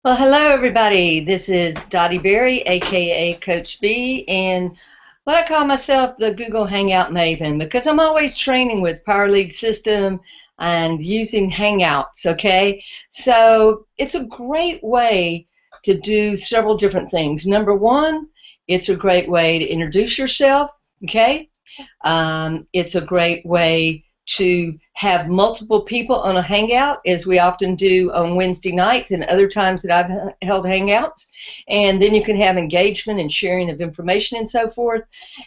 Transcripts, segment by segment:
Well, hello everybody. This is Dottie Berry, aka Coach B, and what I call myself the Google Hangout Maven because I'm always training with Power Lead System and using Hangouts, okay? So it's a great way to do several different things. Number one, it's a great way to introduce yourself, okay? It's a great way to have multiple people on a hangout, as we often do on Wednesday nights and other times that I've held hangouts. And then you can have engagement and sharing of information and so forth.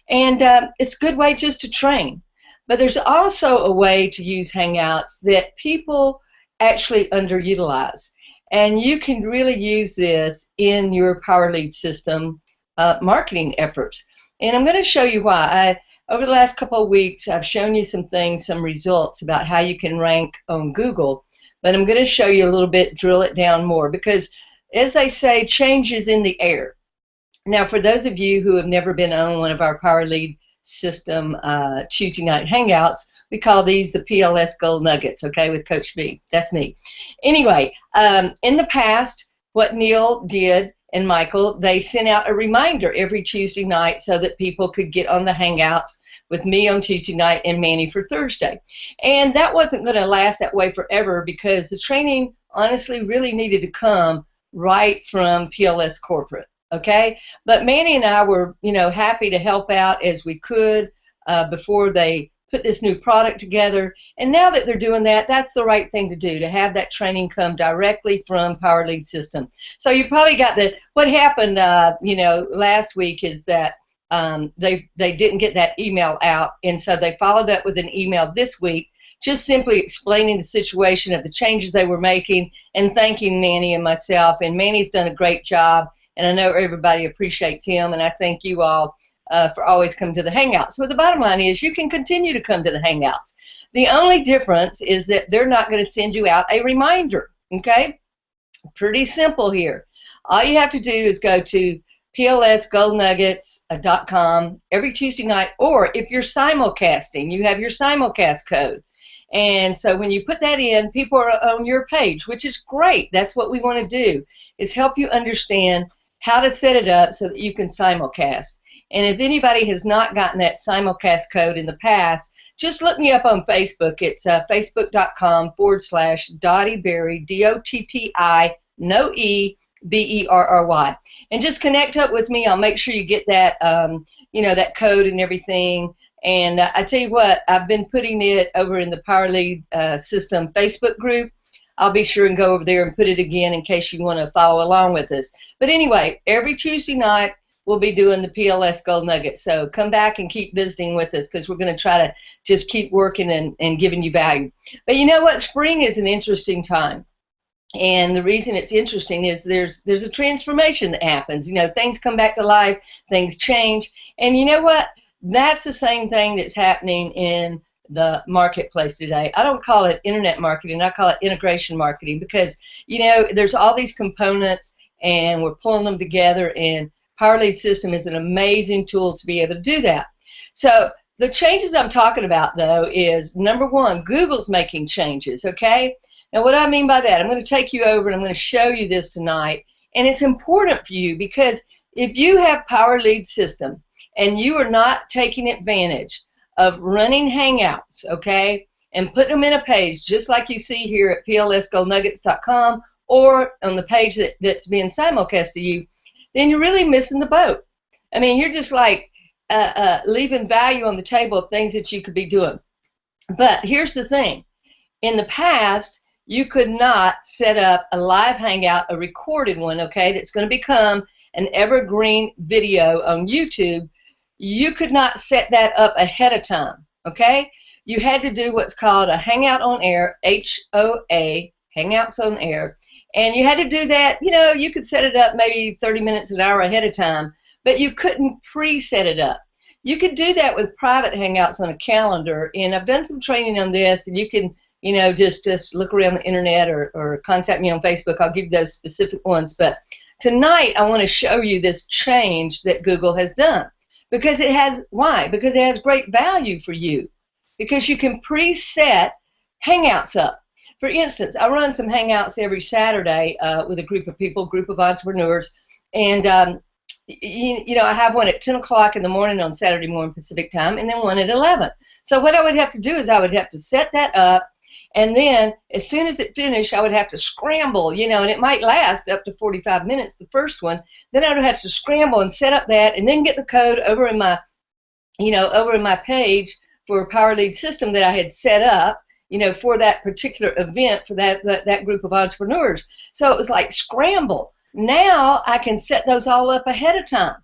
And it's a good way just to train. But there's also a way to use hangouts that people actually underutilize. And you can really use this in your Power Lead System marketing efforts. And I'm going to show you why. Over the last couple of weeks, I've shown you some things, some results about how you can rank on Google, but I'm going to show you a little bit, drill it down more, because as they say, change is in the air. Now, for those of you who have never been on one of our Power Lead System Tuesday night hangouts, we call these the PLS Gold Nuggets, okay, with Coach B. That's me. Anyway, in the past, what Neil did and Michael, they sent out a reminder every Tuesday night so that people could get on the hangouts with me on Tuesday night and Manny for Thursday. And that wasn't going to last that way forever because the training honestly really needed to come right from PLS Corporate, okay? But Manny and I were, happy to help out as we could before they put this new product together. And now that they're doing that, that's the right thing to do, to have that training come directly from Power Lead System. So you probably got what happened, last week is that they didn't get that email out, and so they followed up with an email this week just simply explaining the situation of the changes they were making and thanking Manny and myself. And Manny's done a great job, and I know everybody appreciates him, and I thank you all for always coming to the Hangouts. So the bottom line is you can continue to come to the Hangouts. The only difference is that they're not going to send you out a reminder, okay? Pretty simple here. All you have to do is go to plsgoldnuggets.com every Tuesday night, or if you're simulcasting, you have your simulcast code. And so when you put that in, people are on your page, which is great. That's what we want to do, is help you understand how to set it up so that you can simulcast. And if anybody has not gotten that simulcast code in the past, just look me up on Facebook. It's facebook.com/Dottie Berry, D-O-T-T-I, no E, B-E-R-R-Y. And just connect up with me. I'll make sure you get that, that code and everything. And I tell you what, I've been putting it over in the Power Lead System Facebook group. I'll be sure and go over there and put it again in case you want to follow along with us. But anyway, every Tuesday night, we'll be doing the PLS Gold Nugget. So come back and keep visiting with us because we're going to try to just keep working and giving you value. But you know what? Spring is an interesting time. And the reason it's interesting is there's a transformation that happens. Things come back to life, things change. And you know what? That's the same thing that's happening in the marketplace today. I don't call it internet marketing. I call it integration marketing because, there's all these components and we're pulling them together, and Power Lead System is an amazing tool to be able to do that. So the changes I'm talking about, though, is number one, Google's making changes, okay? Now, what I mean by that, I'm going to take you over and I'm going to show you this tonight. And it's important for you because if you have Power Lead System and you are not taking advantage of running Hangouts, okay, and putting them in a page just like you see here at plsgoldnuggets.com or on the page that's being simulcast to you, then you're really missing the boat. I mean, you're just like leaving value on the table of things that you could be doing. But here's the thing. In the past, you could not set up a live hangout, a recorded one, okay, that's going to become an evergreen video on YouTube. You could not set that up ahead of time, okay? You had to do what's called a Hangout on Air, H-O-A, Hangouts on Air. And you had to do that, you could set it up maybe 30 minutes, an hour ahead of time, but you couldn't pre-set it up. You could do that with private Hangouts on a calendar, and I've done some training on this, and you can, just look around the internet or contact me on Facebook. I'll give you those specific ones. But tonight I want to show you this change that Google has done. Because it has, why? Because it has great value for you. Because you can preset Hangouts up. for instance, I run some hangouts every Saturday with a group of people, group of entrepreneurs, and I have one at 10 o'clock in the morning on Saturday morning Pacific time, and then one at 11. So what I would have to do is I would have to set that up, and then as soon as it finished, I would have to scramble, and it might last up to 45 minutes, the first one. Then I would have to scramble and set up that, and then get the code over in my page for a Power Lead system that I had set up, for that particular event for that group of entrepreneurs. So it was like scramble. Now I can set those all up ahead of time.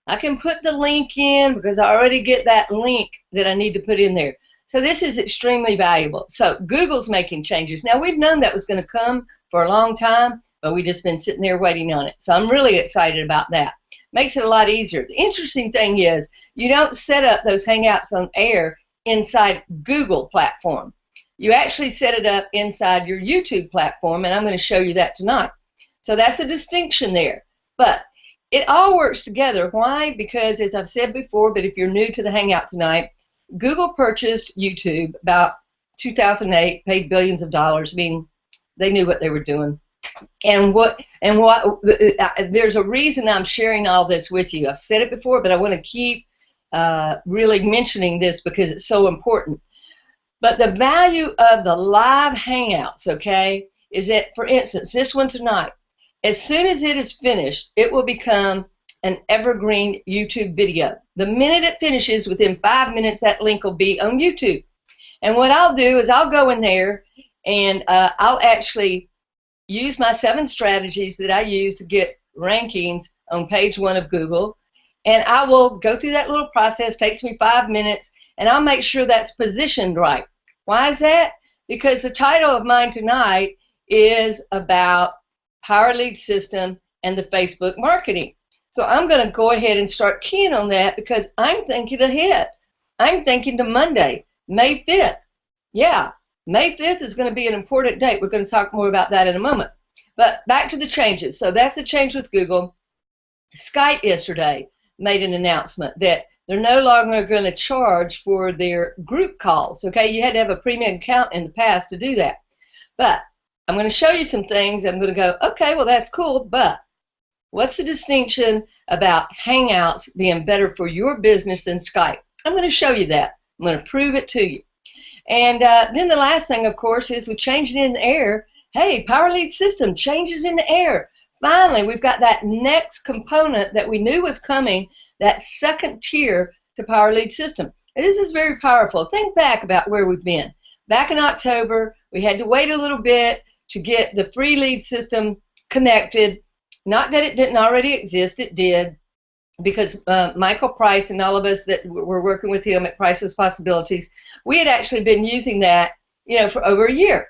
I can put the link in because I already get that link that I need to put in there. So this is extremely valuable. So Google's making changes. Now we've known that was going to come for a long time, but we just been sitting there waiting on it. So I'm really excited about that. Makes it a lot easier. The interesting thing is you don't set up those Hangouts on air inside Google platform. You actually set it up inside your YouTube platform, and I'm going to show you that tonight. So that's a distinction there. But it all works together. Why? Because, as I've said before, but if you're new to the Hangout tonight, Google purchased YouTube about 2008, paid billions of dollars. I mean, they knew what they were doing. And there's a reason I'm sharing all this with you. I've said it before, but I want to keep really mentioning this because it's so important. But the value of the live Hangouts, okay, is that, for instance, this one tonight, as soon as it is finished, it will become an evergreen YouTube video. The minute it finishes, within 5 minutes, that link will be on YouTube. And what I'll do is I'll go in there and I'll actually use my 7 strategies that I use to get rankings on page 1 of Google. And I will go through that little process. Takes me 5 minutes, and I'll make sure that's positioned right. Why is that? Because the title of mine tonight is about Power Lead System and the Facebook marketing. So I'm going to go ahead and start keying on that because I'm thinking ahead. I'm thinking to Monday, May 5th. Yeah, May 5th is going to be an important date. We're going to talk more about that in a moment. But back to the changes. So that's the change with Google. Skype yesterday made an announcement that they're no longer going to charge for their group calls. Okay, you had to have a premium account in the past to do that. But I'm going to show you some things. I'm going to go, okay, well, that's cool, but what's the distinction about Hangouts being better for your business than Skype? I'm going to show you that. I'm going to prove it to you. And then the last thing, of course, is we changed it in the air. Hey, Power Lead System changes in the air. Finally, we've got that next component that we knew was coming, that second tier to Power Lead System. And this is very powerful. Think back about where we've been. Back in October, we had to wait a little bit to get the free lead system connected. Not that it didn't already exist, it did, because Michael Price and all of us that were working with him at Price's Possibilities, we had actually been using that, for over a year.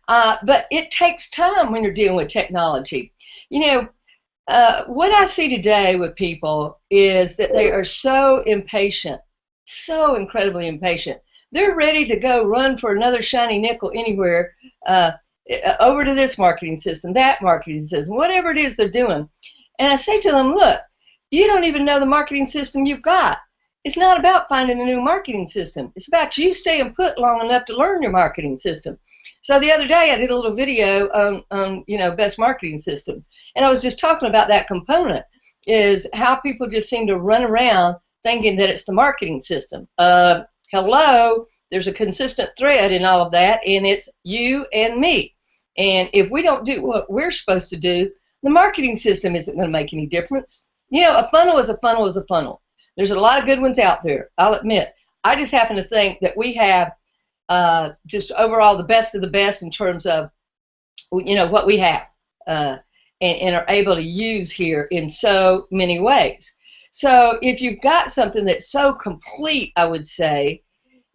But it takes time when you're dealing with technology. What I see today with people is that they are so impatient, so incredibly impatient. They're ready to go run for another shiny nickel anywhere, over to this marketing system, that marketing system, whatever it is they're doing. And I say to them, look, you don't even know the marketing system you've got. It's not about finding a new marketing system. It's about you staying put long enough to learn your marketing system. So the other day I did a little video on best marketing systems. And I was just talking about that component, is how people just seem to run around thinking that it's the marketing system. Hello, there's a consistent thread in all of that, and it's you and me. And if we don't do what we're supposed to do, the marketing system isn't going to make any difference. A funnel is a funnel is a funnel. There's a lot of good ones out there, I'll admit. I just happen to think that we have just overall the best of the best in terms of, what we have and are able to use here in so many ways. So if you've got something that's so complete, I would say,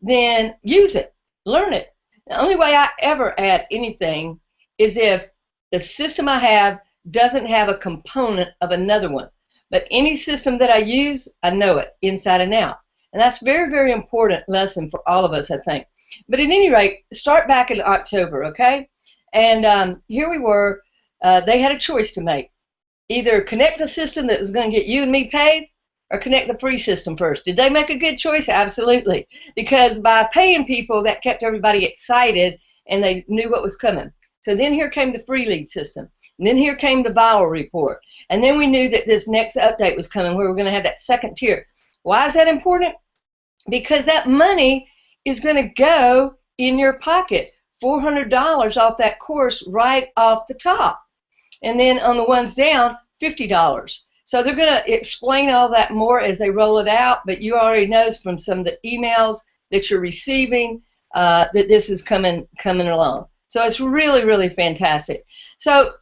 then use it, learn it. The only way I ever add anything is if the system I have doesn't have a component of another one. But any system that I use, I know it inside and out. And that's a very, very important lesson for all of us, I think. But at any rate, start back in October, okay? And here we were. They had a choice to make. Either connect the system that was going to get you and me paid, or connect the free system first. Did they make a good choice? Absolutely. Because by paying people, that kept everybody excited, and they knew what was coming. So then here came the free lead system. And then here came the viral report. And then we knew that this next update was coming where we're going to have that second tier. Why is that important? Because that money is going to go in your pocket. $400 off that course right off the top. And then on the ones down, $50. So they're going to explain all that more as they roll it out, but you already know from some of the emails that you're receiving that this is coming along. So it's really, really fantastic. So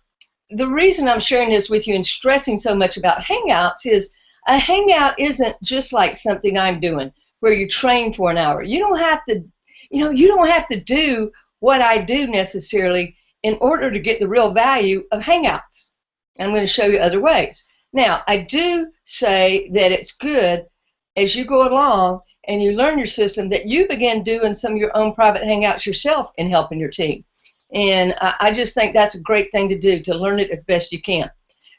the reason I'm sharing this with you and stressing so much about Hangouts is a Hangout isn't just like something I'm doing where you train for an hour. You don't have to, you don't have to do what I do necessarily in order to get the real value of Hangouts. I'm going to show you other ways. Now, I do say that it's good as you go along and you learn your system that you begin doing some of your own private Hangouts yourself and helping your team. And I just think that's a great thing to do, to learn it as best you can.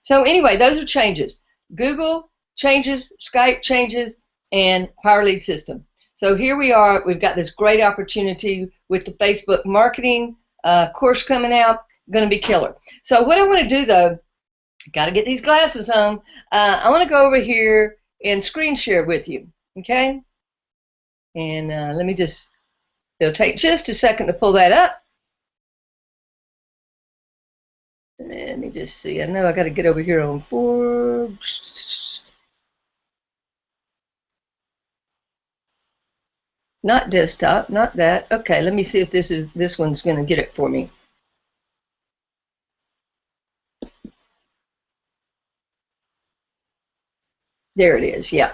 So anyway, those are changes. Google changes, Skype changes, and Power Lead system. So here we are. We've got this great opportunity with the Facebook marketing course coming out. Going to be killer. So what I want to do, though, got to get these glasses on. I want to go over here and screen share with you, okay? And let me just, it'll take just a second to pull that up. Let me just see. I know I got to get over here on Forbes. Not desktop, not that. Okay, let me see if this one's going to get it for me. There it is. Yeah.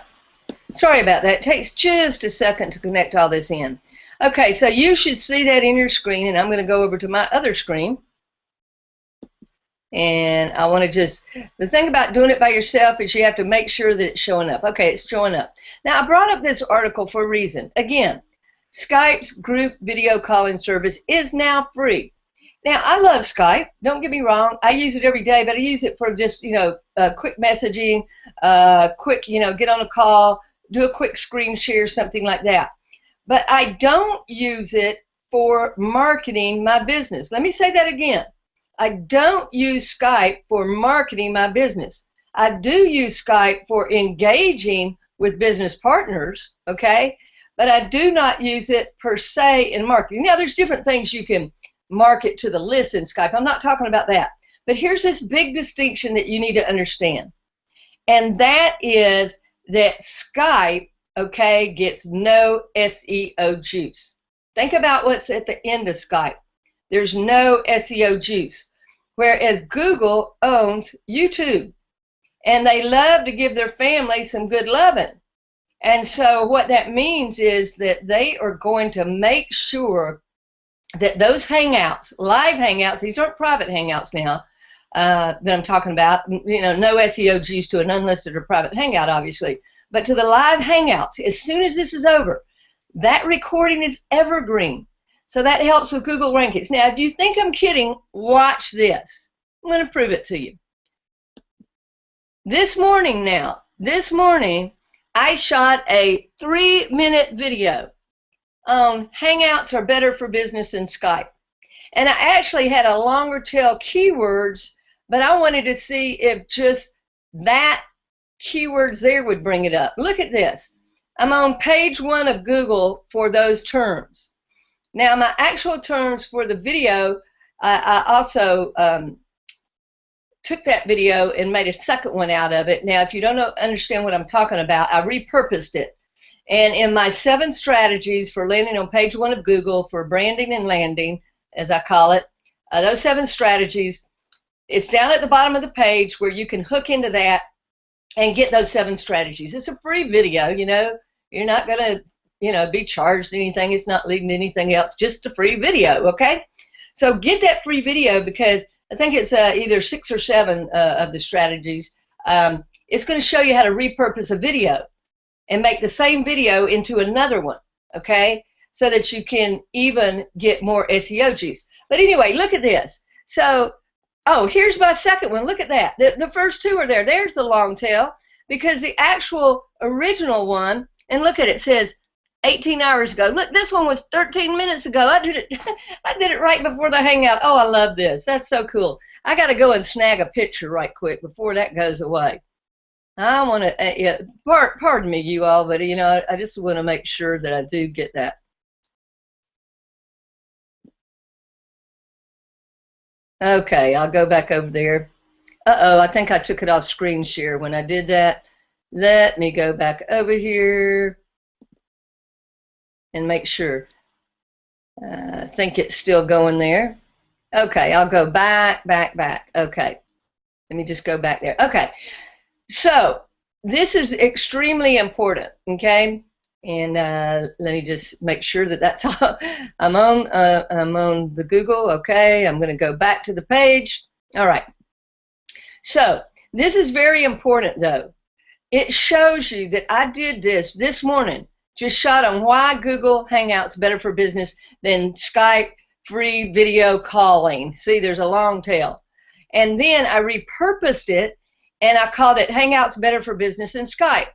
Sorry about that. It takes just a second to connect all this in. Okay, so you should see that in your screen, and I'm going to go over to my other screen. And I want to just, the thing about doing it by yourself is you have to make sure that it's showing up. Okay, it's showing up. Now, I brought up this article for a reason. Again, Skype's group video calling service is now free. Now, I love Skype. Don't get me wrong. I use it every day, but I use it for just, quick messaging, quick, get on a call, do a quick screen share, something like that. But I don't use it for marketing my business. Let me say that again. I don't use Skype for marketing my business. I do use Skype for engaging with business partners, okay? But I do not use it per se in marketing. Now, there's different things you can market to the list in Skype. I'm not talking about that. But here's this big distinction that you need to understand. And that is that Skype, okay, gets no SEO juice. Think about what's at the end of Skype. There's no SEO juice. Whereas Google owns YouTube. And they love to give their family some good loving. And so what that means is that they are going to make sure that those Hangouts, live Hangouts, these aren't private Hangouts now that I'm talking about, no SEO juice to an unlisted or private Hangout, obviously. But to the live Hangouts, as soon as this is over, that recording is evergreen. So that helps with Google rankings. Now, if you think I'm kidding, watch this. I'm going to prove it to you. This morning, I shot a 3-minute video on Hangouts are better for business than Skype. And I actually had a longer tail keywords, but I wanted to see if just that keywords there would bring it up. Look at this. I'm on page 1 of Google for those terms. Now, my actual terms for the video, I also took that video and made a second one out of it. Now, if you don't understand what I'm talking about, I repurposed it. And in my 7 strategies for landing on page 1 of Google for branding and landing, as I call it, those 7 strategies, it's down at the bottom of the page where you can hook into that and get those 7 strategies. It's a free video, You're not going to be charged anything. It's not leading to anything else, just a free video, okay? So get that free video because I think it's either 6 or 7 of the strategies. It's going to show you how to repurpose a video and make the same video into another one, okay? So that you can even get more SEO juice. But anyway, look at this. So, here's my second one. Look at that. The first 2 are there. There's the long tail because the actual original one, and look at it, says 18 hours ago. Look, this one was 13 minutes ago. I did it. I did it right before the hangout. Oh, I love this. That's so cool. I got to go and snag a picture right quick before that goes away. I want to, yeah, pardon me, you all, but I just want to make sure that I do get that. Okay, I'll go back over there. Uh-oh, I think I took it off screen share when I did that. Let me go back over here and make sure. I think it's still going there. Okay, I'll go back. Okay, let me just go back there. Okay, so this is extremely important, okay? And let me just make sure that that's all. I'm on the Google. Okay, I'm going to go back to the page. All right. So this is very important, though. It shows you that I did this morning. Just shot on why Google Hangouts better for business than Skype free video calling. See, there's a long tail. And then I repurposed it, and I called it Hangouts better for business than Skype.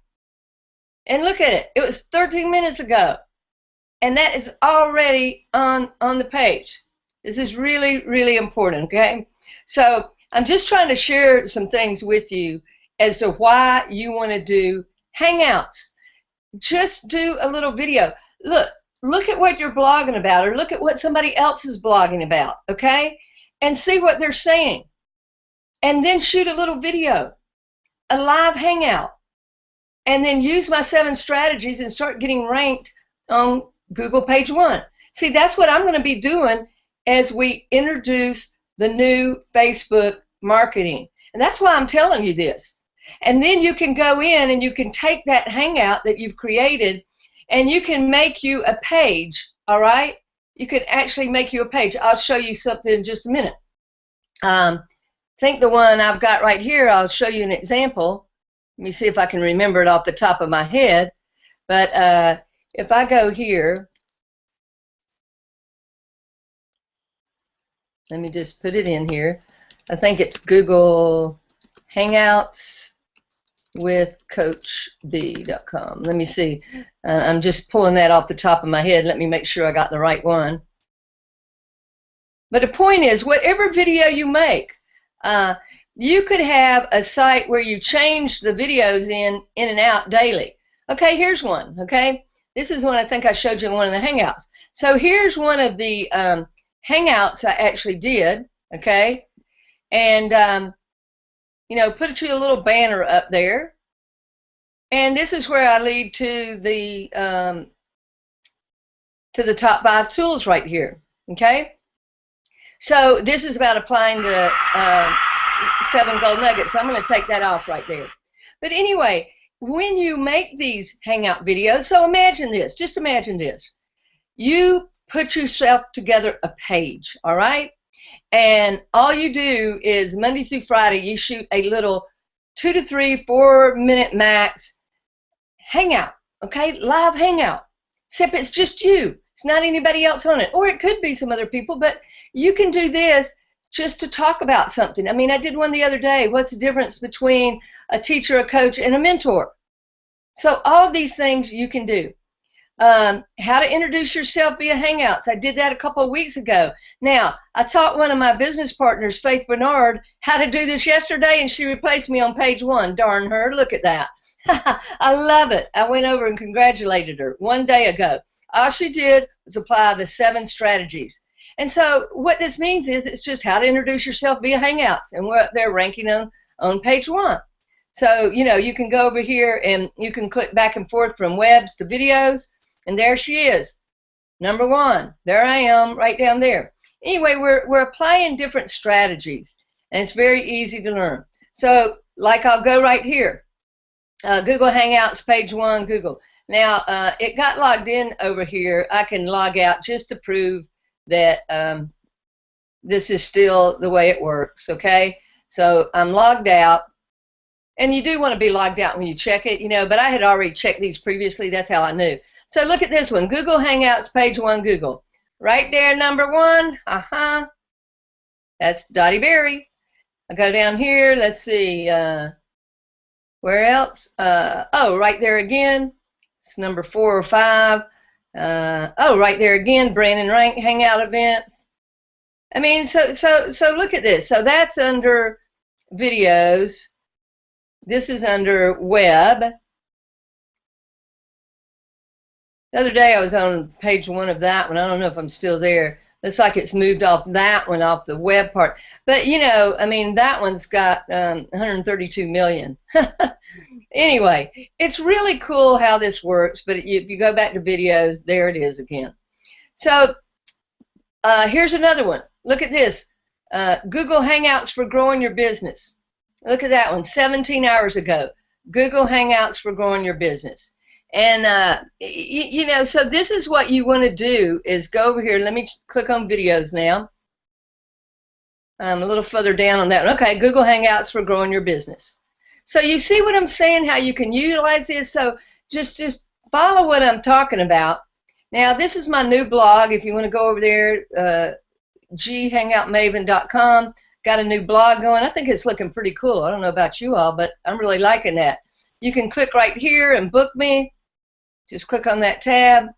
And look at it. It was 13 minutes ago. And that is already on the page. This is really, really important, okay? So I'm just trying to share some things with you as to why you want to do Hangouts. Just do a little video. Look at what you're blogging about, or look at what somebody else is blogging about, okay? And see what they're saying. And then shoot a little video, a live Hangout. And then use my 7 strategies and start getting ranked on Google page 1. See, that's what I'm going to be doing as we introduce the new Facebook marketing. And that's why I'm telling you this. And then you can go in and you can take that Hangout that you've created and you can make you a page, all right? You can actually make you a page. I'll show you something in just a minute. I think the one I've got right here, I'll show you an example. Let me see if I can remember it off the top of my head. But if I go here, let me just put it in here. I think it's Google Hangouts with CoachB.com. Let me see. I'm just pulling that off the top of my head. Let me make sure I got the right one. But the point is, whatever video you make, you could have a site where you change the videos in and out daily. Okay, here's one, okay? This is one I think I showed you in one of the Hangouts. So here's one of the Hangouts I actually did, okay? And, put you a little banner up there. And this is where I lead to the top 5 tools right here, okay? So this is about applying the 7 gold nuggets. I'm going to take that off right there. But anyway, when you make these Hangout videos, so imagine this, just imagine this. You put yourself together a page, all right? And all you do is Monday through Friday, you shoot a little 2 to 3, 4 minute max Hangout, okay? Live Hangout, except it's just you. It's not anybody else on it. Or it could be some other people, but you can do this just to talk about something. I mean, I did one the other day. What's the difference between a teacher, a coach, and a mentor? So all of these things you can do. How to introduce yourself via Hangouts. I did that a couple of weeks ago. Now, I taught one of my business partners, Faith Bernard, how to do this yesterday, and she replaced me on page 1. Darn her, look at that. I love it. I went over and congratulated her one day ago. All she did was apply the 7 strategies. And so what this means is it's just how to introduce yourself via Hangouts, and we're up there ranking on page 1. So, you can go over here and you can click back and forth from webs to videos, and there she is, number 1. There I am, right down there. Anyway, we're applying different strategies, and it's very easy to learn. So, like I'll go right here, Google Hangouts, page 1, Google. Now, it got logged in over here. I can log out just to prove that this is still the way it works, okay? So I'm logged out, and you do want to be logged out when you check it, but I had already checked these previously. That's how I knew. So look at this one, Google Hangouts, page 1, Google. Right there, number 1, that's Dottie Berry. I go down here, let's see, where else? Oh, right there again. It's number 4 or 5. Oh, right there again, Brandon Rank Hangout events. I mean, so look at this. So that's under videos. This is under web. The other day I was on page 1 of that one. I don't know if I'm still there. Looks like it's moved off that one, off the web part. But, you know, I mean, that one's got 132 million. Anyway, it's really cool how this works. But if you go back to videos, there it is again. So here's another one. Look at this. Google Hangouts for growing your business. Look at that one, 17 hours ago. Google Hangouts for growing your business. And, you know, so this is what you want to do is go over here. Let me click on videos now. I'm a little further down on that one. Okay, Google Hangouts for growing your business. So you see what I'm saying, how you can utilize this? So just follow what I'm talking about. Now, this is my new blog. If you want to go over there, ghangoutmaven.com. Got a new blog going. I think it's looking pretty cool. I don't know about you all, but I'm really liking that. You can click right here and book me. Just click on that tab.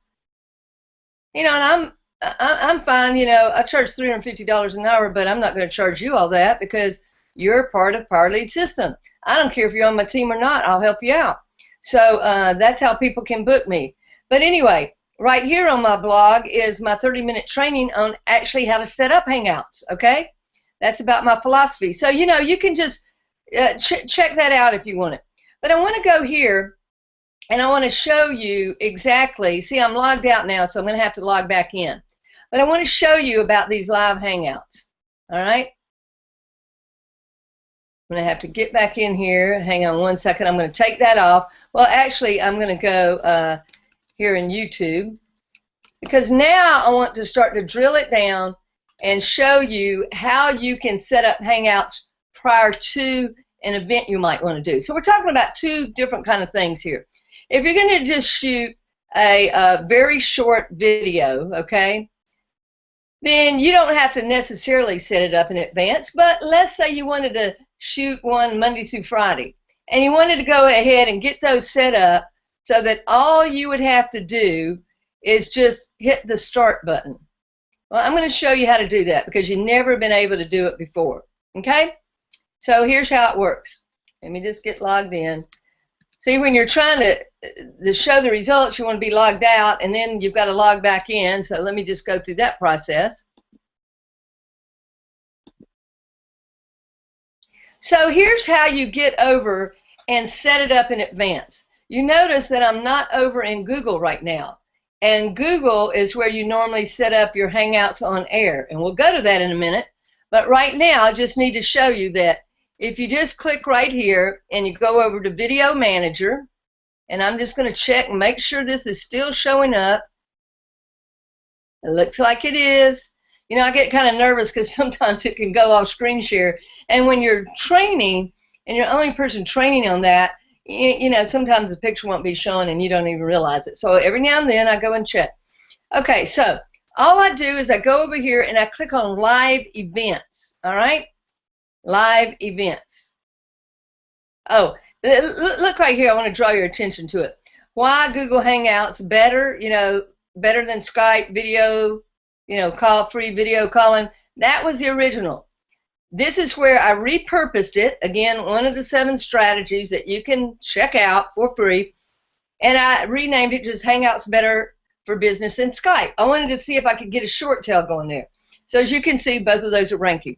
You know, and I'm fine. You know, I charge $350 an hour, but I'm not going to charge you all that because you're part of Power Lead System. I don't care if you're on my team or not. I'll help you out. So that's how people can book me. But anyway, right here on my blog is my 30-minute training on actually how to set up Hangouts, okay? That's about my philosophy. So, you know, you can just check that out if you want it. But I want to go here, and I want to show you exactly. See, I'm logged out now, so I'm going to have to log back in. But I want to show you about these live Hangouts, all right? I'm going to have to get back in here. Hang on one second. I'm going to take that off. Well, actually, I'm going to go here in YouTube because now I want to start to drill it down and show you how you can set up Hangouts prior to an event you might want to do. So we're talking about two different kind of things here. If you're going to just shoot a very short video, okay, then you don't have to necessarily set it up in advance. But let's say you wanted to shoot one Monday through Friday, and you wanted to go ahead and get those set up so that all you would have to do is just hit the start button. Well, I'm going to show you how to do that because you've never been able to do it before, okay? So here's how it works. Let me just get logged in. See, when you're trying to show the results, you want to be logged out, and then you've got to log back in. So let me just go through that process. So here's how you get over and set it up in advance. You notice that I'm not over in Google right now. And Google is where you normally set up your Hangouts on air. And we'll go to that in a minute. But right now, I just need to show you that if you just click right here and you go over to Video Manager, and I'm just going to check and make sure this is still showing up. It looks like it is. You know, I get kind of nervous because sometimes it can go off screen share. And when you're training and you're the only person training on that, you know, sometimes the picture won't be showing and you don't even realize it. So every now and then I go and check. Okay, so all I do is I go over here and I click on Live Events, all right? Live Events. Oh, look right here. I want to draw your attention to it. Why Google Hangouts better, you know, better than Skype video, you know, free video calling. That was the original. This is where I repurposed it. Again, one of the 7 strategies that you can check out for free. And I renamed it just Hangouts Better for Business and Skype. I wanted to see if I could get a short tail going there. So as you can see, both of those are ranking.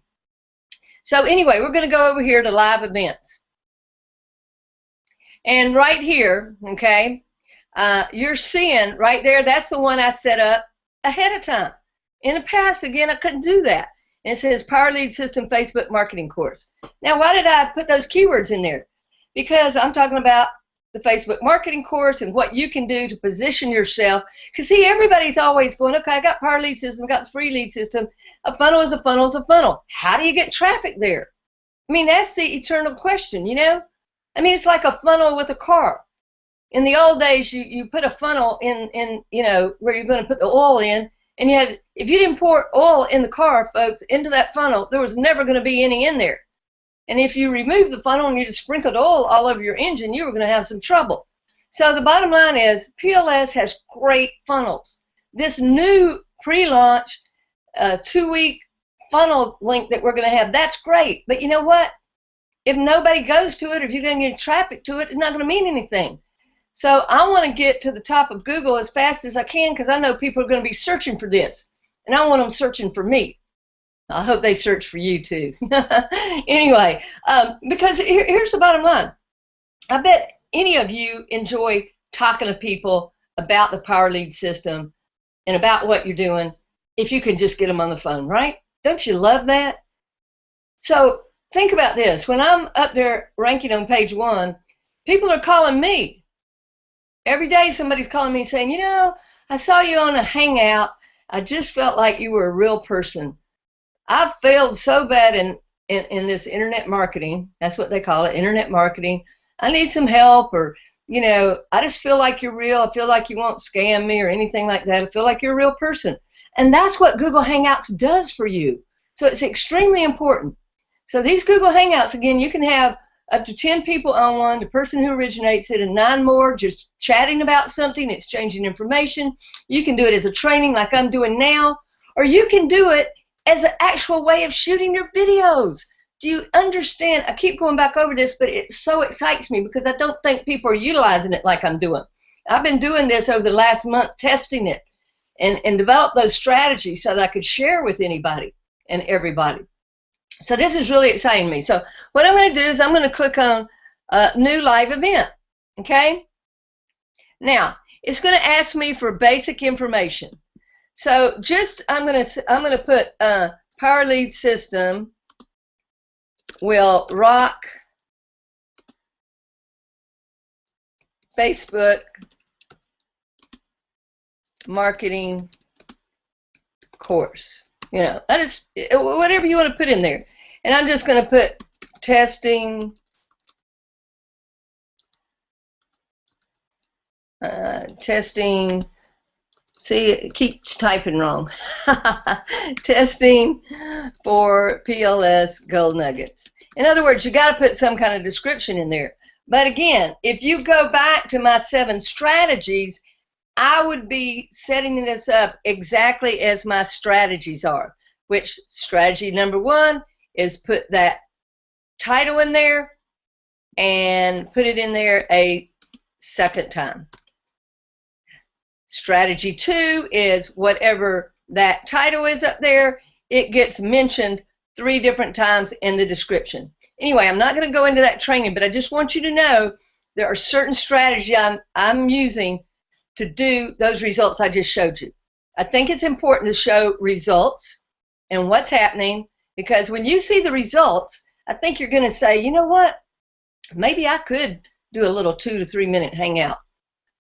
So anyway, we're going to go over here to Live Events. And right here, okay, you're seeing right there, that's the one I set up ahead of time. In the past, again, I couldn't do that. And it says Power Lead System Facebook Marketing Course. Now, why did I put those keywords in there? Because I'm talking about the Facebook Marketing Course and what you can do to position yourself. Because, see, everybody's always going, okay, I got Power Lead System, I got the free lead system. A funnel is a funnel is a funnel. How do you get traffic there? I mean, that's the eternal question, you know? I mean, it's like a funnel with a car. In the old days, you put a funnel in, you know, where you're going to put the oil in. And you had, if you didn't pour oil in the car, folks, into that funnel, there was never going to be any in there. And if you removed the funnel and you just sprinkled oil all over your engine, you were going to have some trouble. So the bottom line is PLS has great funnels. This new pre-launch 2-week funnel link that we're going to have, that's great. But you know what? If nobody goes to it, if you don't get traffic to it, it's not going to mean anything. So I want to get to the top of Google as fast as I can because I know people are going to be searching for this. And I want them searching for me. I hope they search for you too. Anyway, because here's the bottom line. I bet any of you enjoy talking to people about the Power Lead system and about what you're doing if you can just get them on the phone, right? Don't you love that? So think about this. When I'm up there ranking on page 1, people are calling me. Every day somebody's calling me saying, you know, I saw you on a hangout. I just felt like you were a real person. I've failed so bad in this internet marketing. That's what they call it, internet marketing. I need some help, or, you know, I just feel like you're real. I feel like you won't scam me or anything like that. I feel like you're a real person. And that's what Google Hangouts does for you. So it's extremely important. So these Google Hangouts, again, you can have up to 10 people on one, the person who originates it, and 9 more just chatting about something, exchanging information. You can do it as a training like I'm doing now, or you can do it as an actual way of shooting your videos. Do you understand? I keep going back over this, but it so excites me because I don't think people are utilizing it like I'm doing. I've been doing this over the last month, testing it, and developed those strategies so that I could share with anybody and everybody. So this is really exciting me. So what I'm going to do is I'm going to click on new live event. Okay. Now it's going to ask me for basic information. So just I'm going to put Power Lead system will rock Facebook marketing course. You know, I just, whatever you want to put in there. And I'm just going to put testing testing. See, it keeps typing wrong. Testing for PLS Gold Nuggets. In other words, you got to put some kind of description in there. But again, if you go back to my 7 strategies, I would be setting this up exactly as my strategies are, which strategy number 1 is put that title in there and put it in there a second time. Strategy 2 is whatever that title is up there, it gets mentioned 3 different times in the description. Anyway, I'm not going to go into that training, but I just want you to know there are certain strategies I'm using to do those results I just showed you. I think it's important to show results and what's happening, because when you see the results, I think you're going to say, you know what, maybe I could do a little 2 to 3 minute hangout.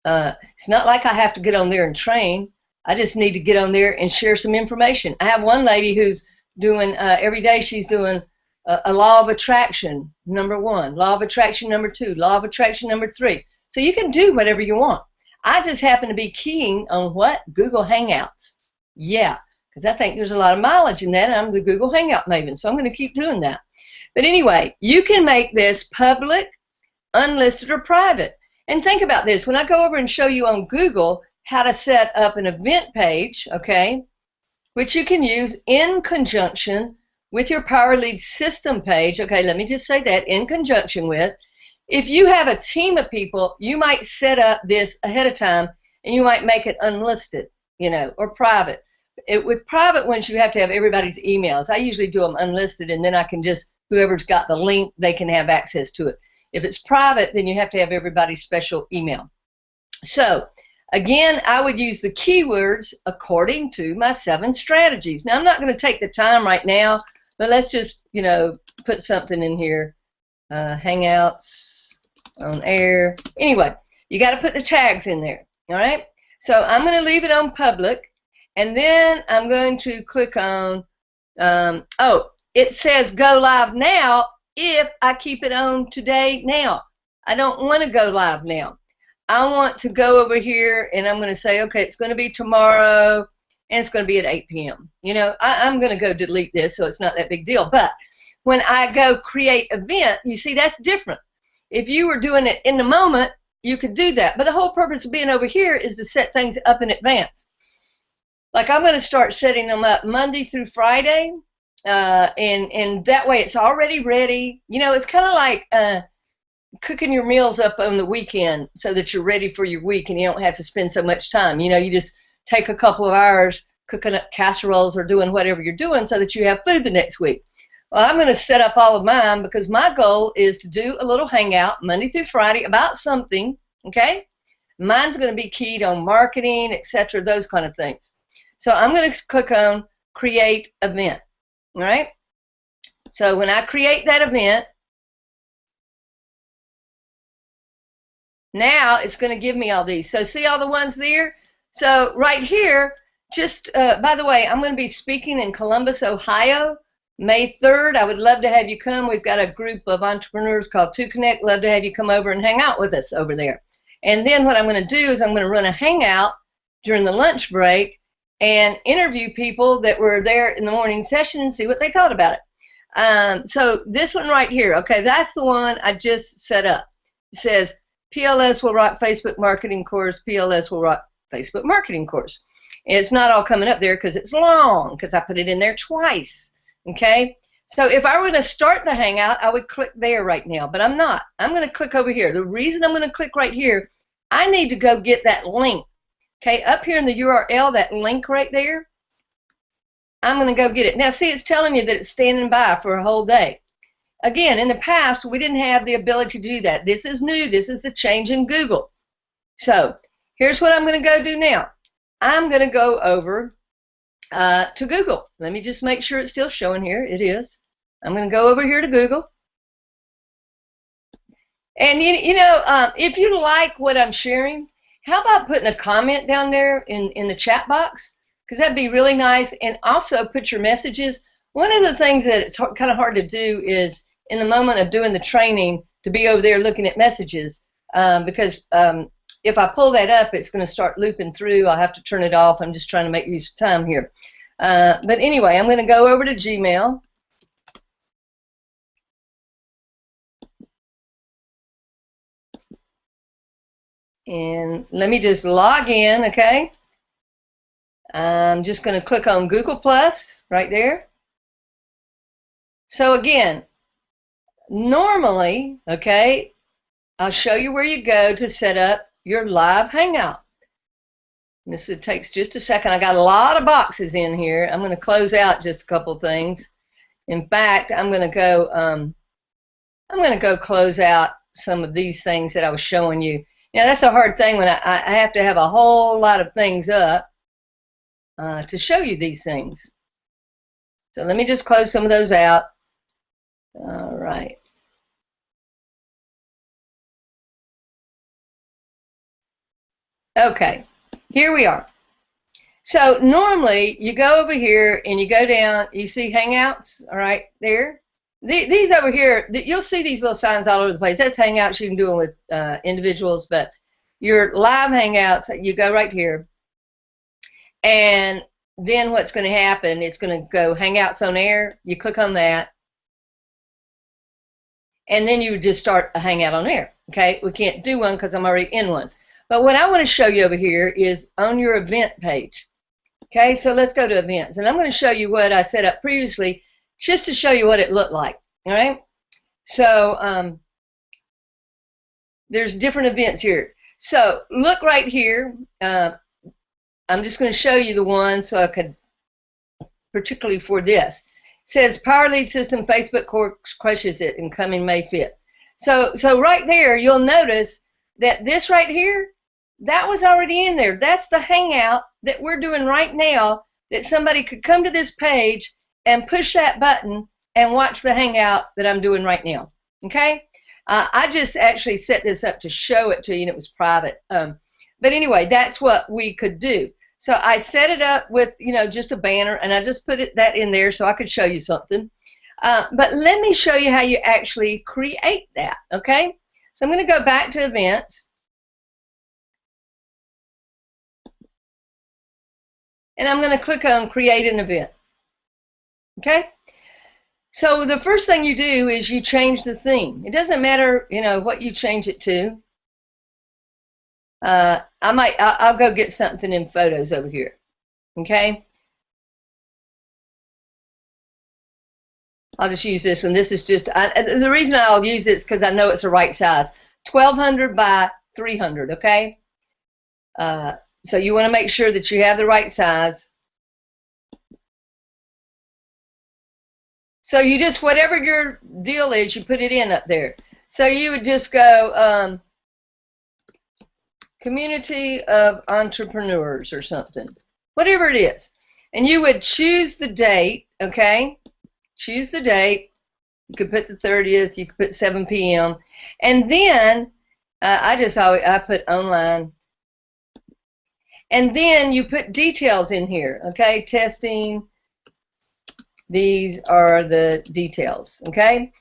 It's not like I have to get on there and train. I just need to get on there and share some information. I have one lady who's doing, every day she's doing a law of attraction, number 1, law of attraction, number 2, law of attraction, number 3. So you can do whatever you want. I just happen to be keying on what? Google Hangouts. Yeah, because I think there's a lot of mileage in that, and I'm the Google Hangout maven, so I'm going to keep doing that. But anyway, you can make this public, unlisted, or private. And think about this. When I go over and show you on Google how to set up an event page, okay, which you can use in conjunction with your Power Lead system page, okay, let me just say that, in conjunction with. If you have a team of people, you might set up this ahead of time, and you might make it unlisted, you know, or private. With private ones, you have to have everybody's emails. I usually do them unlisted, and then I can just, whoever's got the link, they can have access to it. If it's private, then you have to have everybody's special email. So, again, I would use the keywords according to my 7 strategies. Now, I'm not going to take the time right now, but let's just, you know, put something in here. Hangouts on air. Anyway, you got to put the tags in there. All right. So I'm going to leave it on public, and then I'm going to click on. Oh, it says go live now. If I keep it on today now, I don't want to go live now. I want to go over here, and I'm going to say, okay, it's going to be tomorrow, and it's going to be at 8 p.m. You know, I'm going to go delete this, so it's not that big deal. But when I go create event, you see, that's different. If you were doing it in the moment, you could do that. But the whole purpose of being over here is to set things up in advance. Like I'm going to start setting them up Monday through Friday, and that way it's already ready. You know, it's kind of like cooking your meals up on the weekend so that you're ready for your week and you don't have to spend so much time. You know, you just take a couple of hours cooking up casseroles or doing whatever you're doing so that you have food the next week. Well, I'm going to set up all of mine because my goal is to do a little hangout Monday through Friday about something, okay? Mine's going to be keyed on marketing, etc., those kind of things. So I'm going to click on Create Event, all right? So when I create that event, now it's going to give me all these. So see all the ones there? So right here, just, by the way, I'm going to be speaking in Columbus, Ohio, May 3rd. I would love to have you come. We've got a group of entrepreneurs called 2Connect. Love to have you come over and hang out with us over there. And then what I'm going to do is I'm going to run a hangout during the lunch break and interview people that were there in the morning session and see what they thought about it. So this one right here, okay, that's the one I just set up. It says, PLS will rock Facebook marketing course, PLS will rock Facebook marketing course. And it's not all coming up there because it's long, because I put it in there twice, okay? So if I were going to start the hangout, I would click there right now, but I'm not. I'm going to click over here. The reason I'm going to click right here, I need to go get that link. Okay, up here in the URL, that link right there, I'm going to go get it. Now, see, it's telling you that it's standing by for a whole day. Again, in the past, we didn't have the ability to do that. This is new. This is the change in Google. So here's what I'm going to go do now. I'm going to go over to Google. Let me just make sure it's still showing here. It is. I'm going to go over here to Google. And, you know, if you like what I'm sharing, how about putting a comment down there in the chat box? Because that'd be really nice. And also put your messages. One of the things that it's kind of hard to do is in the moment of doing the training to be over there looking at messages because if I pull that up, it's going to start looping through. I'll have to turn it off. I'm just trying to make use of time here. But anyway, I'm going to go over to Gmail. And let me just log in, okay? I'm just going to click on Google Plus right there. So again, normally, okay, I'll show you where you go to set up your live hangout. It takes just a second. I got a lot of boxes in here. I'm going to close out just a couple things. In fact, I'm going to go close out some of these things that I was showing you. Now, that's a hard thing when I have to have a whole lot of things up to show you these things. So let me just close some of those out. All right. Okay, here we are. So normally you go over here and you go down, you see Hangouts, all right, there. These over here, you'll see these little signs all over the place. That's Hangouts. You can do them with individuals, but your live Hangouts, you go right here. And then what's going to happen is going to go Hangouts on Air. You click on that. And then you just start a Hangout on Air. Okay, we can't do one because I'm already in one. But what I want to show you over here is on your event page. Okay, so let's go to events. And I'm going to show you what I set up previously just to show you what it looked like. All right, so there's different events here. So look right here. I'm just going to show you the one so I could, particularly for this. It says Power Lead System Facebook course crushes it in coming May 5th. So right there, you'll notice that this right here, that was already in there. That's the Hangout that we're doing right now, that somebody could come to this page and push that button and watch the Hangout that I'm doing right now. Okay? I just actually set this up to show it to you, and it was private. But anyway, that's what we could do. So I set it up with, you know, just a banner, and I just put that in there so I could show you something. But let me show you how you actually create that, okay? So I'm going to go back to events. And I'm going to click on create an event. Okay? So the first thing you do is you change the theme. It doesn't matter, you know, what you change it to. I'll go get something in photos over here. Okay. I'll just use this one. This is just, the reason I'll use it is because I know it's the right size. 1200 by 300, okay? So you want to make sure that you have the right size. So you just, whatever your deal is, you put it in up there. So you would just go, community of entrepreneurs or something, whatever it is. And you would choose the date, okay? Choose the date. You could put the 30th, you could put 7 p.m. And then I put online. And then you put details in here, okay? Testing. These are the details, okay?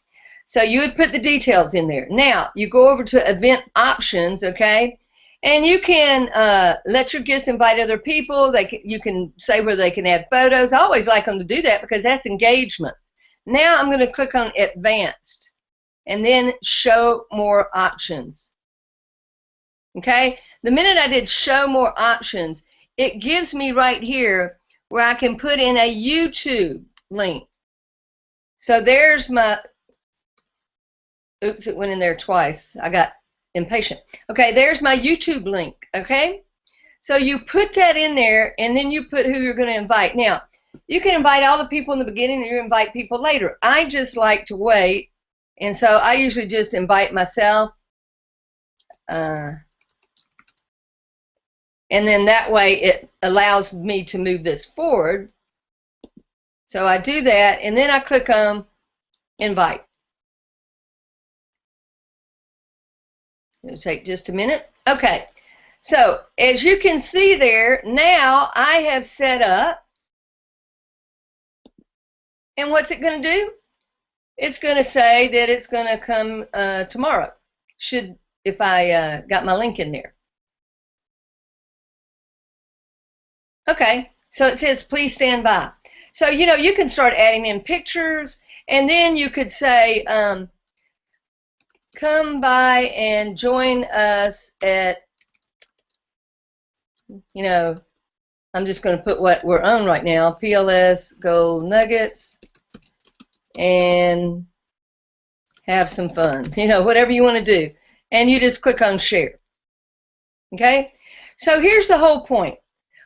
So you would put the details in there. Now, you go over to event options, okay? And you can let your guests invite other people. You can say where they can add photos. I always like them to do that because that's engagement. Now I'm going to click on advanced and then show more options. Okay? The minute I did show more options, it gives me right here where I can put in a YouTube link. So there's my, oops, it went in there twice. I got impatient. Okay, there's my YouTube link, okay? So you put that in there, and then you put who you're going to invite. Now, you can invite all the people in the beginning, or you invite people later. I just like to wait, and so I usually just invite myself. And then that way it allows me to move this forward. So I do that, and then I click on invite. It'll take just a minute. Okay, so as you can see there, now I have set up, and what's it going to do? It's going to say that it's going to come tomorrow, if I got my link in there. Okay, so it says please stand by. So, you know, you can start adding in pictures, and then you could say, come by and join us at, you know, I'm just going to put what we're on right now, PLS Gold Nuggets, and have some fun. You know, whatever you want to do. And you just click on share. Okay? So here's the whole point.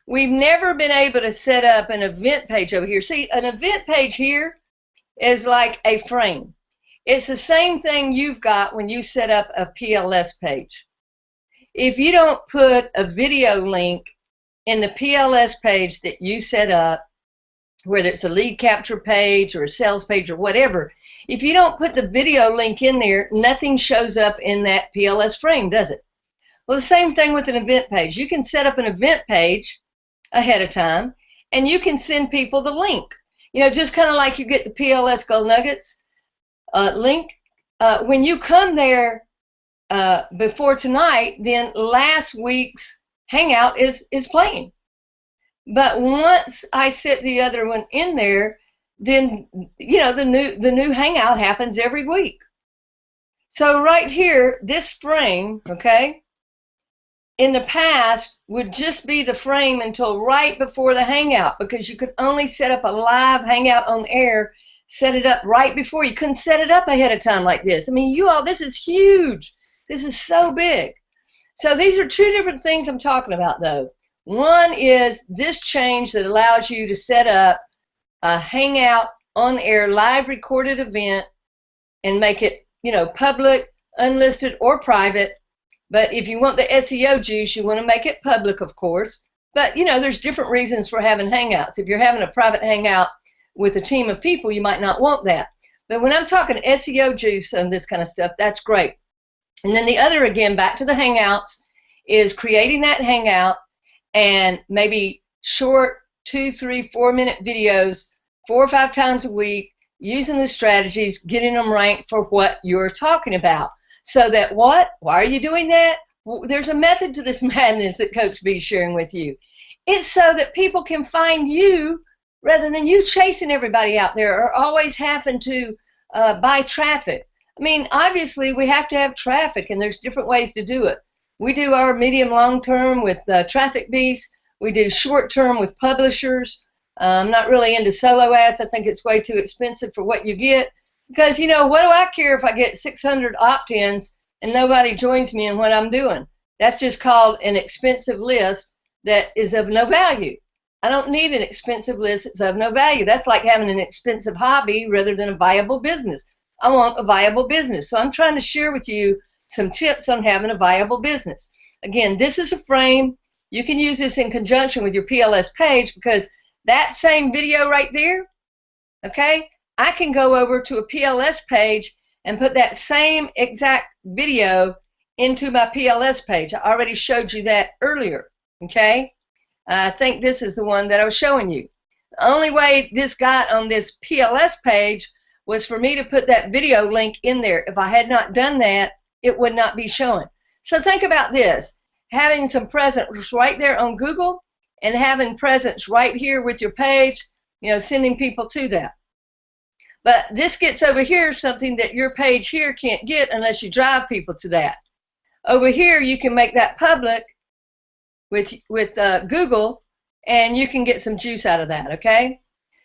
We've never been able to set up an event page over here. See, an event page here is like a frame. It's the same thing you've got when you set up a PLS page. If you don't put a video link in the PLS page that you set up, whether it's a lead capture page or a sales page or whatever, if you don't put the video link in there, nothing shows up in that PLS frame, does it? Well, the same thing with an event page. You can set up an event page ahead of time, and you can send people the link. You know, just kind of like you get the PLS Gold Nuggets link. When you come there before tonight, then last week's Hangout is playing. But once I set the other one in there, then, you know, the new Hangout happens every week. So right here, this frame, okay, in the past would just be the frame until right before the Hangout, because you could only set up a live Hangout on air, set it up right before. You couldn't set it up ahead of time like this. I mean, you all, this is huge. This is so big. So these are two different things I'm talking about, though. One is this change that allows you to set up a Hangout on air live recorded event and make it, you know, public, unlisted, or private. But if you want the SEO juice, you want to make it public, of course. But, you know, there's different reasons for having Hangouts. If you're having a private Hangout with a team of people, you might not want that. But when I'm talking SEO juice and this kind of stuff, that's great. And then the other, again, back to the Hangouts, is creating that Hangout and maybe short 2, 3, 4-minute videos 4 or 5 times a week, using the strategies, getting them ranked for what you're talking about. So that what? Why are you doing that? Well, there's a method to this madness that Coach B is sharing with you. It's so that people can find you rather than you chasing everybody out there or always having to buy traffic. I mean, obviously, we have to have traffic, and there's different ways to do it. We do our medium long term with traffic beasts. We do short term with publishers. I'm not really into solo ads. I think it's way too expensive for what you get. Because, you know, what do I care if I get 600 opt-ins and nobody joins me in what I'm doing? That's just called an expensive list that is of no value. I don't need an expensive list that's of no value. That's like having an expensive hobby rather than a viable business. I want a viable business. So I'm trying to share with you some tips on having a viable business. Again, this is a frame. You can use this in conjunction with your PLS page, because that same video right there, okay, I can go over to a PLS page and put that same exact video into my PLS page. I already showed you that earlier, okay? I think this is the one that I was showing you. The only way this got on this PLS page was for me to put that video link in there. If I had not done that, it would not be showing. So think about this, having some presence right there on Google and having presence right here with your page, you know, sending people to that. But this gets over here something that your page here can't get unless you drive people to that. Over here, you can make that public with Google, and you can get some juice out of that, okay?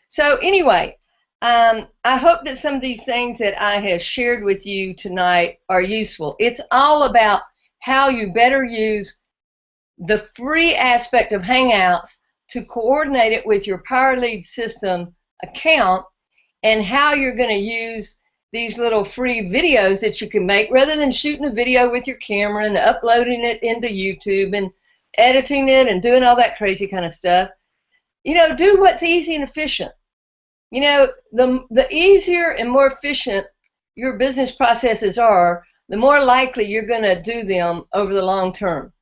So anyway, I hope that some of these things that I have shared with you tonight are useful. It's all about how you better use the free aspect of Hangouts to coordinate it with your PowerLead system account, and how you're going to use these little free videos that you can make, rather than shooting a video with your camera and uploading it into YouTube and editing it and doing all that crazy kind of stuff. You know, do what's easy and efficient. You know, the easier and more efficient your business processes are, the more likely you're going to do them over the long term.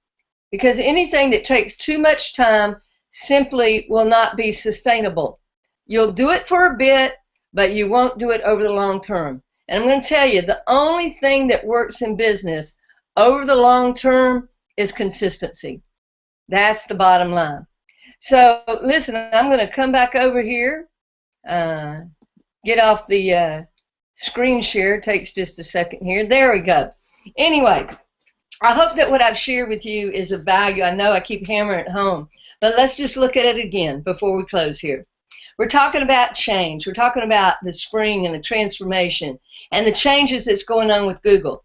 Because anything that takes too much time simply will not be sustainable. You'll do it for a bit, but you won't do it over the long term. And I'm going to tell you, the only thing that works in business over the long term is consistency. That's the bottom line. So listen, I'm going to come back over here, get off the screen share. It takes just a second here. There we go. Anyway, I hope that what I've shared with you is of value. I know I keep hammering it home, but let's just look at it again before we close here. We're talking about change. We're talking about the spring and the transformation and the changes that's going on with Google.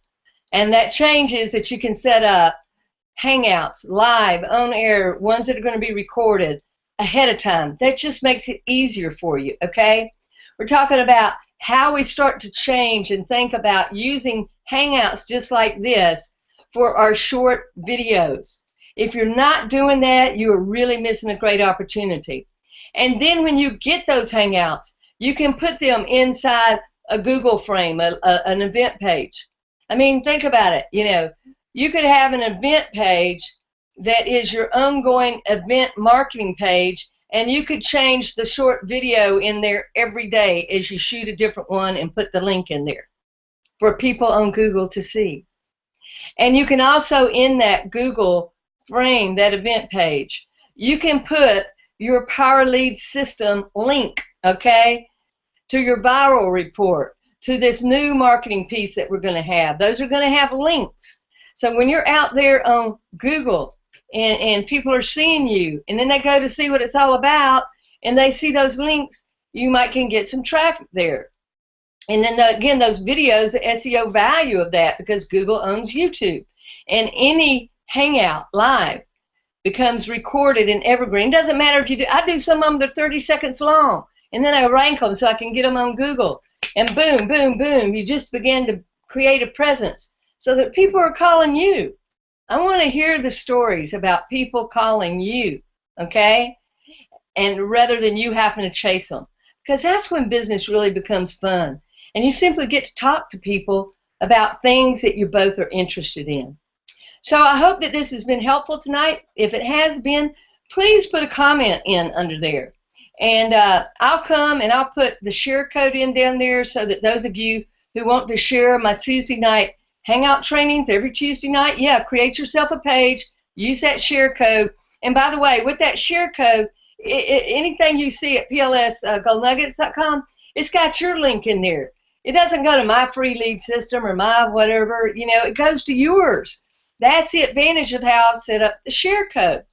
And that change is that you can set up Hangouts, live, on air, ones that are going to be recorded ahead of time. That just makes it easier for you, okay? We're talking about how we start to change and think about using Hangouts just like this for our short videos. If you're not doing that, you are really missing a great opportunity. And then when you get those Hangouts, you can put them inside a Google frame, an event page. I mean, think about it. You know, you could have an event page that is your ongoing event marketing page, and you could change the short video in there every day as you shoot a different one and put the link in there for people on Google to see. And you can also, in that Google frame, that event page, you can put your PowerLead system link, okay, to your viral report, to this new marketing piece that we're going to have. Those are going to have links. So when you're out there on Google and people are seeing you, and then they go to see what it's all about, and they see those links, you might can get some traffic there. And then again, those videos, the SEO value of that, because Google owns YouTube, and any Hangout live becomes recorded in evergreen. Doesn't matter if you do. I do some of them, they're 30 seconds long, and then I rank them so I can get them on Google. And boom, boom, boom, you just begin to create a presence so that people are calling you. I want to hear the stories about people calling you, okay? And rather than you having to chase them, because that's when business really becomes fun. And you simply get to talk to people about things that you both are interested in. So I hope that this has been helpful tonight. If it has been, please put a comment in under there. And I'll come and I'll put the share code in down there so that those of you who want to share my Tuesday night Hangout trainings every Tuesday night, yeah, create yourself a page, use that share code. And by the way, with that share code, anything you see at plsgoldnuggets.com, it's got your link in there. It doesn't go to my free lead system or my whatever, you know, it goes to yours. That's the advantage of how I've set up the share code.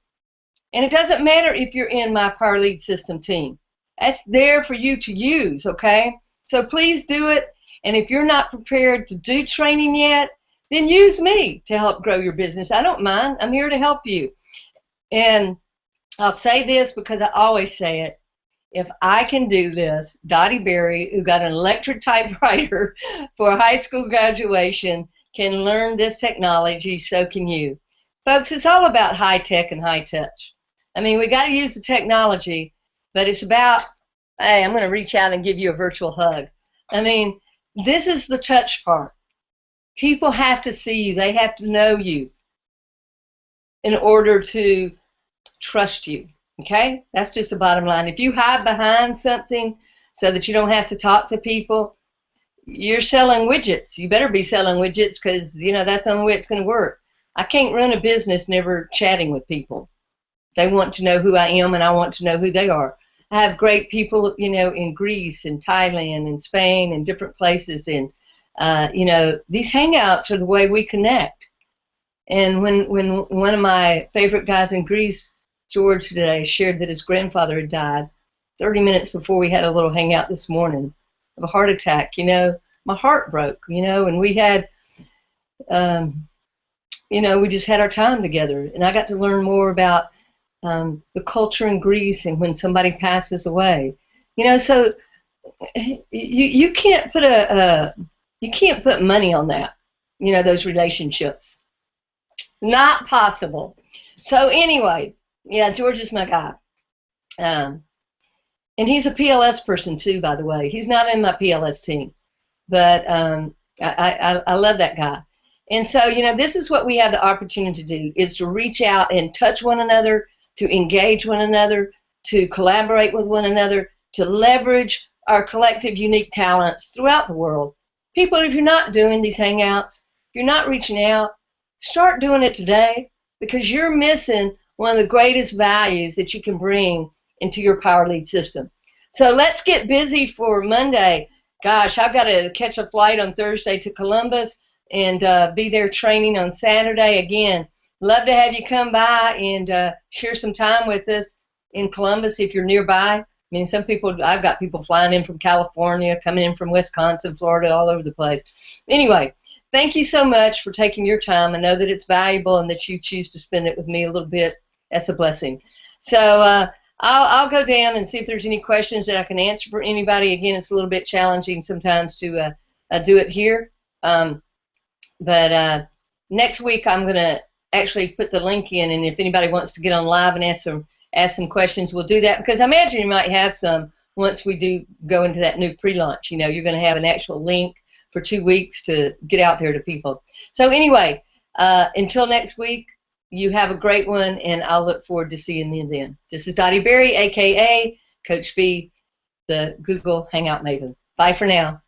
And it doesn't matter if you're in my Power Lead System team. That's there for you to use, okay? So please do it. And if you're not prepared to do training yet, then use me to help grow your business. I don't mind. I'm here to help you. And I'll say this because I always say it. If I can do this, Dottie Berry, who got an electric typewriter for high school graduation, can learn this technology, so can you. Folks, it's all about high tech and high touch. I mean, we got to use the technology, but it's about, hey, I'm going to reach out and give you a virtual hug. I mean, this is the touch part. People have to see you. They have to know you in order to trust you. Okay? That's just the bottom line. If you hide behind something so that you don't have to talk to people, you're selling widgets. You better be selling widgets because, you know, that's the only way it's going to work. I can't run a business never chatting with people. They want to know who I am, and I want to know who they are. I have great people, you know, in Greece and Thailand and Spain and different places. And, you know, these hangouts are the way we connect. And when one of my favorite guys in Greece, George, today, shared that his grandfather had died 30 minutes before we had a little hangout this morning of a heart attack, you know, my heart broke, you know, and we had, you know, we just had our time together. And I got to learn more about the culture in Greece and when somebody passes away, you know. So you can't put you can't put money on that, you know, those relationships. Not possible. So anyway, yeah, George is my guy, and he's a PLS person too, by the way. He's not in my PLS team, but I love that guy. And so, you know, this is what we have the opportunity to do, is to reach out and touch one another, to engage one another, to collaborate with one another, to leverage our collective unique talents throughout the world. People, if you're not doing these hangouts, if you're not reaching out, start doing it today, because you're missing one of the greatest values that you can bring into your Power Lead system. So let's get busy for Monday. Gosh, I've got to catch a flight on Thursday to Columbus and be there training on Saturday. Again, love to have you come by and share some time with us in Columbus if you're nearby. I mean, some people, I've got people flying in from California, coming in from Wisconsin, Florida, all over the place. Anyway, thank you so much for taking your time. I know that it's valuable and that you choose to spend it with me a little bit. That's a blessing. So I'll go down and see if there's any questions that I can answer for anybody. Again, it's a little bit challenging sometimes to do it here. But next week I'm going to actually put the link in, and if anybody wants to get on live and ask some questions, we'll do that, because I imagine you might have some once we do go into that new pre-launch. You know, you're going to have an actual link for 2 weeks to get out there to people. So anyway, until next week, you have a great one, and I'll look forward to seeing you then. This is Dottie Berry, a.k.a. Coach B, the Google Hangout Maven. Bye for now.